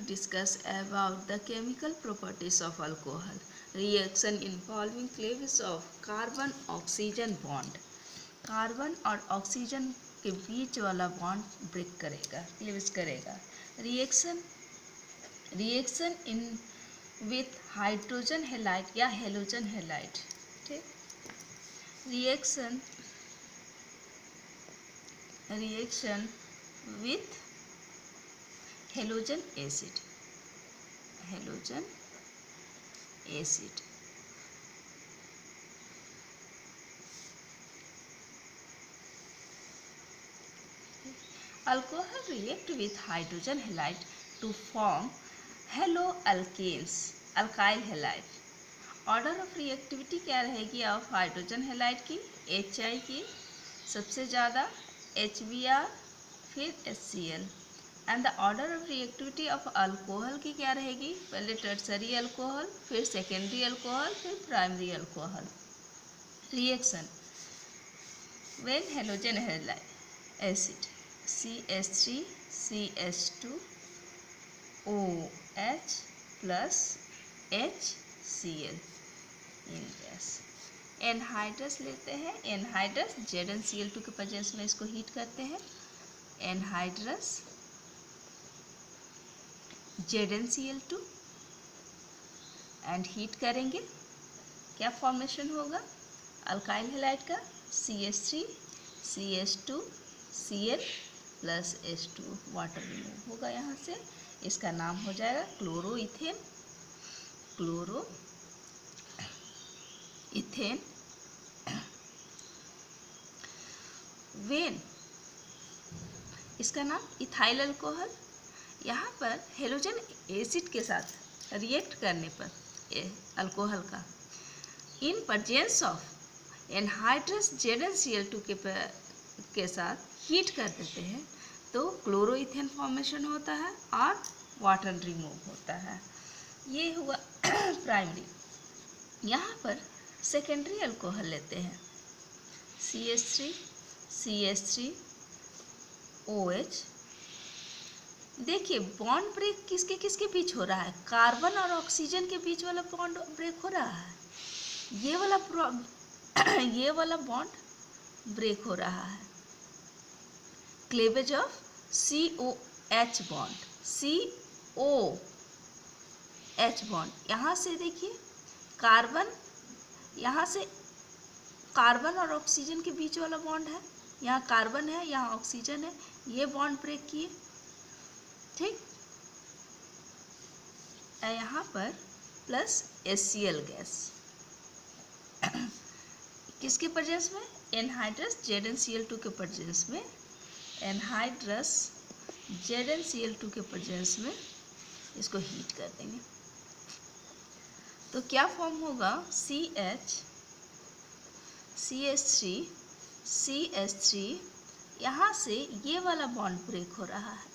discuss about the chemical properties of alcohol. Reaction involving cleavage of carbon oxygen bond. Carbon और oxygen के बीच वाला bond break करेगा, cleavage करेगा. Reaction reaction in with hydrogen halide या halogen halide. ठीक. Reaction with halogen acid. Alcohol react with hydrogen halide to form haloalkanes, alkyl halide. Order of reactivity क्या रहेगी of hydrogen halide की? HI की सबसे ज़्यादा, HBr, फिर HCl. And the order of reactivity of alcohol की क्या रहेगी? पहले टर्सरी अल्कोहल, फिर सेकेंडरी अल्कोहल, फिर primary alcohol. Reaction when halogen halide acid CH3CH2OH plus HCl in gas. Anhydrous लेते हैं. एनहाइड्रस ZnCl2 के प्रेजेंस में इसको हीट करते हैं. एनहाइड्रस ZnCl2 एंड हीट करेंगे. क्या फॉर्मेशन होगा? अल्काइल हैलाइड का CH3CH2Cl plus H2 water remove होगा यहाँ से. इसका नाम हो जाएगा क्लोरोइथेन. वेन इसका नाम इथाइल अल्कोहल. यहाँ पर हेलोजन एसिड के साथ रिएक्ट करने पर अल्कोहल का in presence of anhydrous ZnCl2 के साथ हीट कर देते हैं तो क्लोरोइथेन फॉर्मेशन होता है और वाटर रिमूव होता है. ये हुआ प्राइमरी. यहाँ पर सेकेंडरी अल्कोहल लेते हैं. CH3CH3OH. देखिए बॉन्ड ब्रेक किसके किसके बीच हो रहा है? कार्बन और ऑक्सीजन के बीच वाला बॉन्ड ब्रेक हो रहा है. ये वाला बॉन्ड ब्रेक हो रहा है. Cleavage of COH bond. COH bond यहाँ से देखिए कार्बन, यहाँ से कार्बन और ऑक्सीजन के बीच वाला बॉन्ड है. यहाँ कार्बन है, यहाँ ऑक्सीजन है. ये बॉन्ड ब्रेक किए. ठीक. यहाँ पर प्लस HCl गैस किसके प्रेजेंस में? एनहाइड्रस ZnCl2 के प्रेजेंस में. एनहाइड्रस ZnCl2 के प्रेजेंस में इसको हीट कर देंगे तो क्या फॉर्म होगा? CH3 यहाँ से ये वाला बॉन्ड ब्रेक हो रहा है.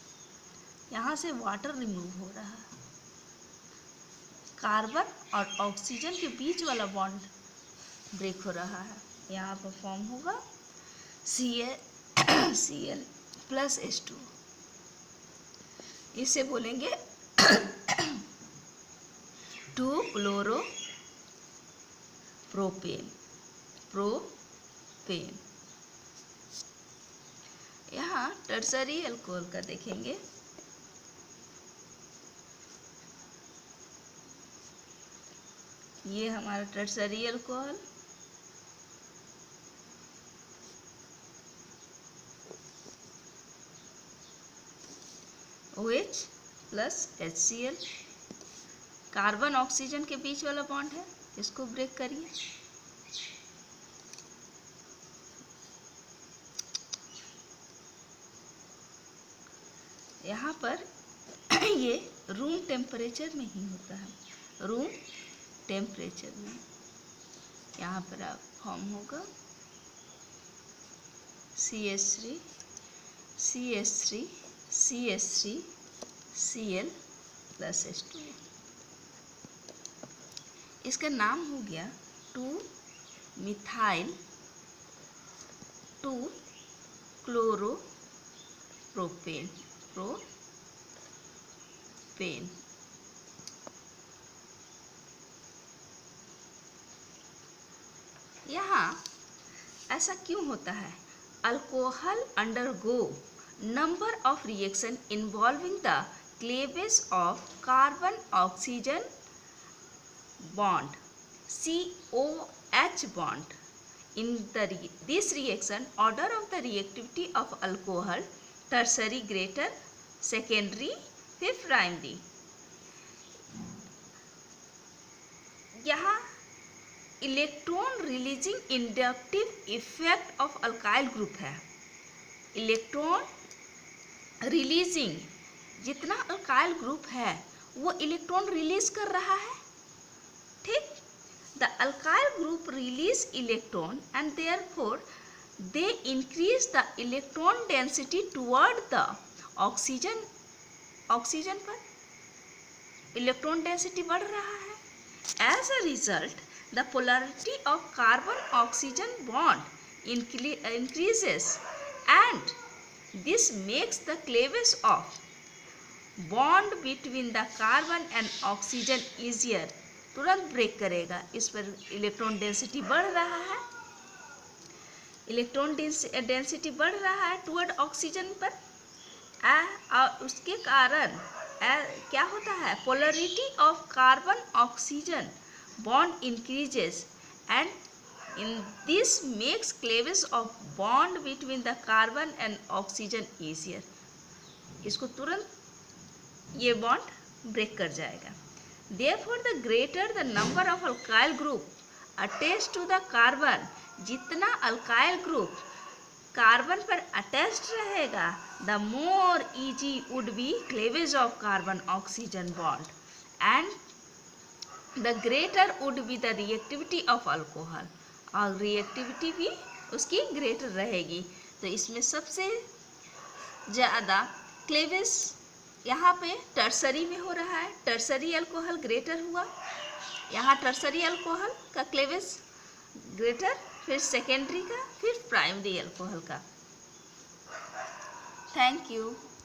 यहाँ से वाटर रिमूव हो रहा है. कार्बन और ऑक्सीजन के बीच वाला बॉन्ड ब्रेक हो रहा है. यहाँ पर फॉर्म होगा Cl प्लस H2. इसे बोलेंगे 2-क्लोरोप्रोपेन. यहाँ टर्सरी अल्कोहल का देखेंगे. ये हमारा tertiary alcohol. OH plus HCl. Carbon oxygen के बीच वाला बॉन्ड है, इसको ब्रेक करिए. यहाँ पर ये रूम टेम्परेचर में ही होता है. रूम टेम्परेचर में यहाँ पर आप फॉर्म होगा CH3CH3Cl प्लस H2. इसका नाम हो गया 2-मिथाइल 2-क्लोरोप्रोपेन. पेन। यहाँ ऐसा क्यों होता है? Alcohol undergo number of reaction involving the cleavage of carbon oxygen bond COH bond. In this reaction, order of the reactivity of alcohol tertiary greater, secondary, फिर primary. यहाँ electron releasing inductive effect of alkyl group है। Electron releasing जितना alkyl group है वो electron release कर रहा है, ठीक। The alkyl group release electron and therefore they increase the electron density toward the oxygen. Oxygen पर इलेक्ट्रॉन डेंसिटी बढ़ रहा है। As a result the polarity of carbon oxygen bond increases and this makes the cleavage of bond between the carbon and oxygen easier. तुरंत break करेगा। इस पर electron density बढ़ रहा है, इलेक्ट्रॉन डेंसिटी बढ़ रहा है टुवर्ड ऑक्सीजन पर, और उसके कारण क्या होता है? Polarity of carbon oxygen bond increases and in this makes cleavage of bond between the carbon and oxygen easier. इसको तुरंत ये बॉन्ड ब्रेक कर जाएगा। Therefore the greater the number of alkyl group attached to the carbon, जितना alkyl group carbon पर attached रहेगा, the more easy would be cleavage of carbon oxygen bond and the greater would be the reactivity of alcohol. और reactivity भी उसकी greater रहेगी। तो इसमें सबसे ज़्यादा क्लेवेज यहाँ पे टर्सरी में हो रहा है। टर्सरी अल्कोहल ग्रेटर हुआ, यहाँ टर्सरी अल्कोहल का क्लेवेज ग्रेटर, फिर सेकेंडरी का, फिर प्राइमरी अल्कोहल का। Thank you.